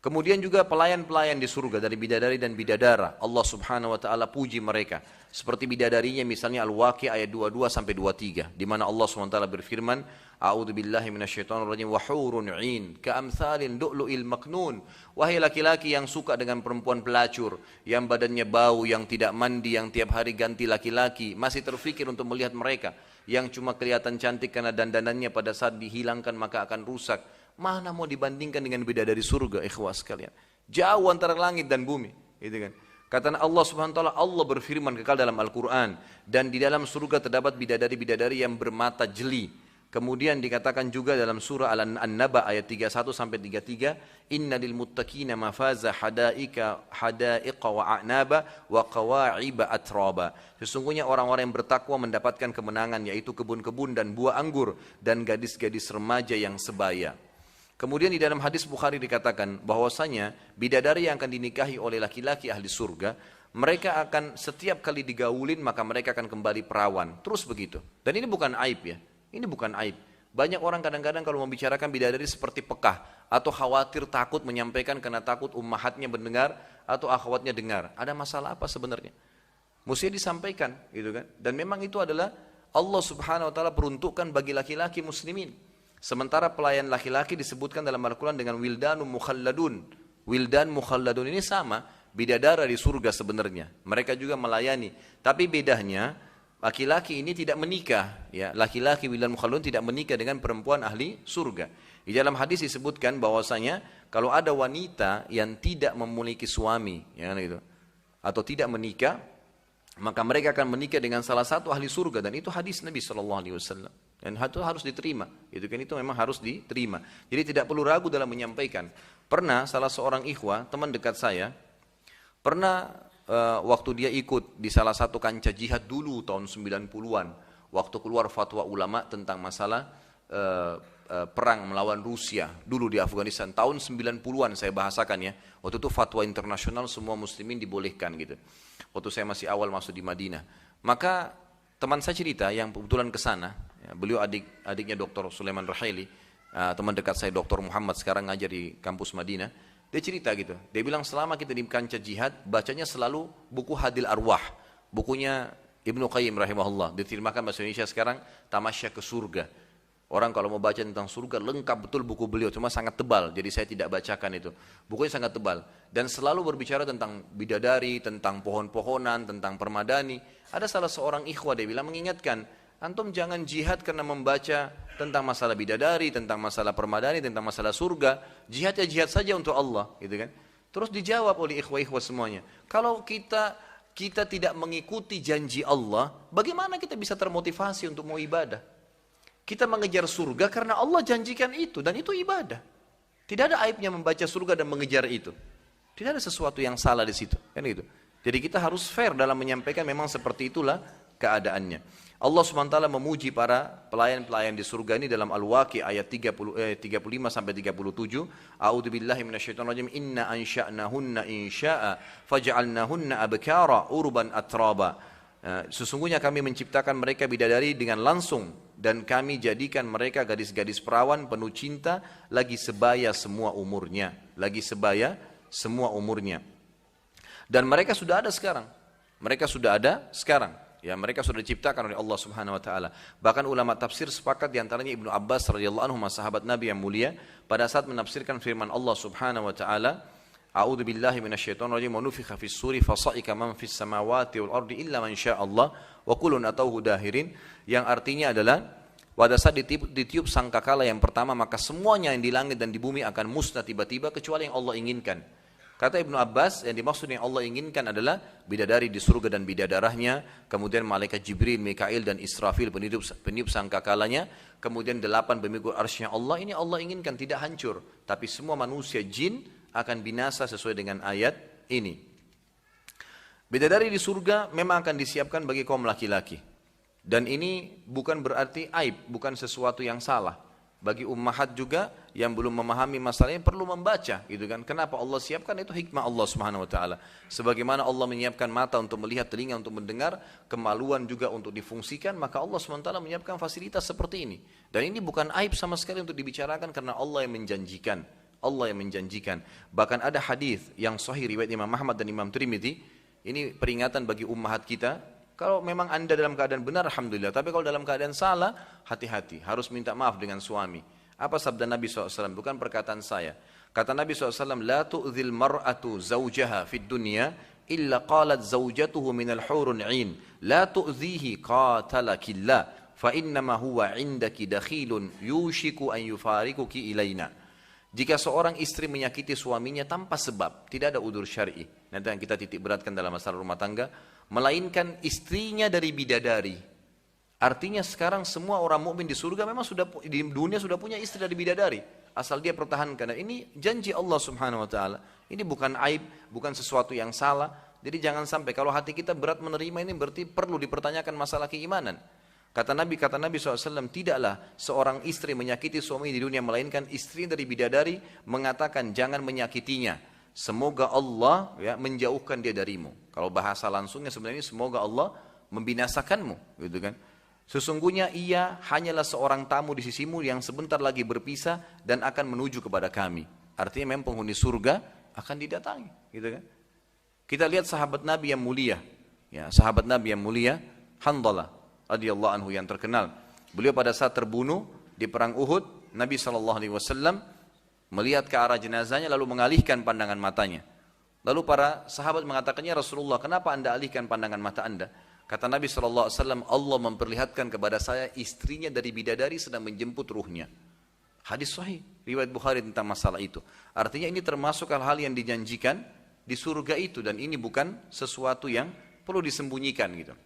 Kemudian juga pelayan-pelayan di surga dari bidadari dan bidadara, Allah Subhanahu wa taala puji mereka. Seperti bidadarinya misalnya Al-Waqi ayat 22 sampai 23 di mana Allah Subhanahu wa taala berfirman, A'udzu billahi minasyaitonir rajim wa hurun 'ain ka'amsalil lu'lu'il maknun. Wahai laki-laki yang suka dengan perempuan pelacur, yang badannya bau, yang tidak mandi, yang tiap hari ganti laki-laki, masih terfikir untuk melihat mereka, yang cuma kelihatan cantik karena dandanannya pada saat dihilangkan maka akan rusak. Mana mau dibandingkan dengan bidadari surga, ikhwas sekalian. Jauh antara langit dan bumi, gitu kan. Kata Allah Subhanahu wa taala, Allah berfirman kekal dalam Al-Qur'an, dan di dalam surga terdapat bidadari-bidadari yang bermata jeli. Kemudian dikatakan juga dalam surah An-Naba ayat 31 sampai 33, Inna lil muttaqina mafaza hadaiqa wa a'naba wa qawa'iba atraba. Sesungguhnya orang-orang yang bertakwa mendapatkan kemenangan, yaitu kebun-kebun dan buah anggur dan gadis-gadis remaja yang sebaya. Kemudian di dalam hadis Bukhari dikatakan bahwasanya bidadari yang akan dinikahi oleh laki-laki ahli surga, mereka akan setiap kali digaulin maka mereka akan kembali perawan. Terus begitu. Dan ini bukan aib ya. Ini bukan aib. Banyak orang kadang-kadang kalau membicarakan bidadari seperti pekah atau khawatir takut menyampaikan karena takut ummahatnya mendengar atau akhwatnya dengar. Ada masalah apa sebenarnya? Mestinya disampaikan gitu kan. Dan memang itu adalah Allah Subhanahu wa taala peruntukkan bagi laki-laki muslimin. Sementara pelayan laki-laki disebutkan dalam Al-Quran dengan wildanun mukhalladun. Wildan mukhalladun ini sama, bidadara di surga sebenarnya. Mereka juga melayani. Tapi bedanya, laki-laki ini tidak menikah. Ya, laki-laki wildan mukhalladun tidak menikah dengan perempuan ahli surga. Di dalam hadis disebutkan bahwasanya kalau ada wanita yang tidak memiliki suami, ya, gitu, atau tidak menikah, maka mereka akan menikah dengan salah satu ahli surga. Dan itu hadis Nabi SAW. Dan itu harus diterima, itu kan, itu memang harus diterima. Jadi tidak perlu ragu dalam menyampaikan. Pernah salah seorang ikhwah, teman dekat saya, pernah waktu dia ikut di salah satu kancah jihad dulu tahun 90-an, waktu keluar fatwa ulama tentang masalah perang melawan Rusia dulu di Afghanistan tahun 90-an saya bahasakan ya. Waktu itu fatwa internasional semua muslimin dibolehkan gitu. Waktu saya masih awal masuk di Madinah. Maka teman saya cerita yang kebetulan ke sana, ya, beliau adiknya Dr. Sulaiman Rahaili, teman dekat saya Dr. Muhammad sekarang ngajar di kampus Madinah. Dia cerita gitu, dia bilang selama kita di kancah jihad bacanya selalu buku Hadil Arwah, bukunya Ibnu Qayyim rahimahullah, diterjemahkan bahasa Indonesia sekarang Tamasya ke Surga. Orang kalau mau baca tentang surga lengkap betul buku beliau, cuma sangat tebal, jadi saya tidak bacakan itu. Bukunya sangat tebal dan selalu berbicara tentang bidadari, tentang pohon-pohonan, tentang permadani. Ada salah seorang ikhwah dia bilang mengingatkan, antum jangan jihad karena membaca tentang masalah bidadari, tentang masalah permadani, tentang masalah surga. Jihad ya jihad saja untuk Allah, gitu kan? Terus dijawab oleh ikhwah-ikhwah semuanya, kalau kita tidak mengikuti janji Allah, bagaimana kita bisa termotivasi untuk mau ibadah? Kita mengejar surga karena Allah janjikan itu, dan itu ibadah. Tidak ada aibnya membaca surga dan mengejar itu. Tidak ada sesuatu yang salah di situ, kan gitu. Jadi kita harus fair dalam menyampaikan, memang seperti itulah keadaannya. Allah SWT memuji para pelayan-pelayan di surga ini dalam Al-Waqi ayat 35 sampai 37. A'udzu billahi minasyaitonir rajim. Inna ansha'nahunna insya'a faj'alnahunna abkara urban atraba. Sesungguhnya kami menciptakan mereka bidadari dengan langsung, dan kami jadikan mereka gadis-gadis perawan penuh cinta, lagi sebaya semua umurnya. Lagi sebaya semua umurnya. Dan mereka sudah ada sekarang. Mereka sudah ada sekarang. Ya, mereka sudah diciptakan oleh Allah Subhanahu wa taala. Bahkan ulama tafsir sepakat, di antaranya Ibnu Abbas radhiyallahu anhu, sahabat Nabi yang mulia, pada saat menafsirkan firman Allah Subhanahu wa taala, A'udzu billahi minasyaitonir rajim, wa nufikha fis suri fasa'ika man fis samawati wal ardi illa man syaa Allah wa kullun atauhu dahirin, yang artinya adalah pada saat ditiup sangkakala yang pertama, maka semuanya yang di langit dan di bumi akan musnah tiba-tiba kecuali yang Allah inginkan. Kata Ibnu Abbas, yang dimaksud yang Allah inginkan adalah bidadari di surga dan bidadarahnya, kemudian malaikat Jibril, Mikail dan Israfil peniup sangkakalanya, kemudian 8 pemikul arsy-Nya Allah. Ini Allah inginkan tidak hancur, tapi semua manusia jin akan binasa sesuai dengan ayat ini. Bidadari di surga memang akan disiapkan bagi kaum laki-laki. Dan ini bukan berarti aib, bukan sesuatu yang salah. Bagi ummahat juga yang belum memahami masalahnya perlu membaca, gitu kan? Kenapa Allah siapkan, itu hikmah Allah Subhanahu wa taala. Sebagaimana Allah menyiapkan mata untuk melihat, telinga untuk mendengar, kemaluan juga untuk difungsikan, maka Allah Subhanahu wa taala menyiapkan fasilitas seperti ini. Dan ini bukan aib sama sekali untuk dibicarakan, karena Allah yang menjanjikan. Allah yang menjanjikan. Bahkan ada hadis yang sahih riwayat Imam Ahmad dan Imam Tirmidzi. Ini peringatan bagi ummahat kita. Kalau memang anda dalam keadaan benar, alhamdulillah. Tapi kalau dalam keadaan salah, hati-hati. Harus minta maaf dengan suami. Apa sabda Nabi SAW? Bukan perkataan saya. Kata Nabi SAW, La tu'zil mar'atu zawjaha fid dunya, illa qalat zawjatuhu minal hurun 'in. La tu'zihi qatalakillah, fa innama huwa 'indaki dakhilun yushiku an yufarikuki ilaina. Jika seorang istri menyakiti suaminya tanpa sebab, tidak ada udzur syar'i. Nanti yang kita titik beratkan dalam masalah rumah tangga, melainkan istrinya dari bidadari. Artinya sekarang semua orang mukmin di surga memang sudah di dunia sudah punya istri dari bidadari, asal dia pertahankan. Dan ini janji Allah Subhanahu wa taala. Ini bukan aib, bukan sesuatu yang salah. Jadi jangan sampai kalau hati kita berat menerima ini berarti perlu dipertanyakan masalah keimanan. Kata Nabi SAW, tidaklah seorang istri menyakiti suami di dunia, melainkan istri dari bidadari mengatakan jangan menyakitinya. Semoga Allah menjauhkan dia darimu. Kalau bahasa langsungnya sebenarnya semoga Allah membinasakanmu, gitu kan? Sesungguhnya ia hanyalah seorang tamu di sisimu yang sebentar lagi berpisah dan akan menuju kepada kami. Artinya memang penghuni surga akan didatangi, gitu kan? Kita lihat sahabat Nabi yang mulia, sahabat Nabi yang mulia, Handalah radhiyallahu anhu yang terkenal. Beliau pada saat terbunuh di perang Uhud, Nabi SAW melihat ke arah jenazahnya lalu mengalihkan pandangan matanya. Lalu para sahabat mengatakannya, Rasulullah, kenapa anda alihkan pandangan mata anda? Kata Nabi SAW, Allah memperlihatkan kepada saya istrinya dari bidadari sedang menjemput ruhnya. Hadis sahih, riwayat Bukhari tentang masalah itu. Artinya ini termasuk hal-hal yang dijanjikan di surga itu, dan ini bukan sesuatu yang perlu disembunyikan gitu.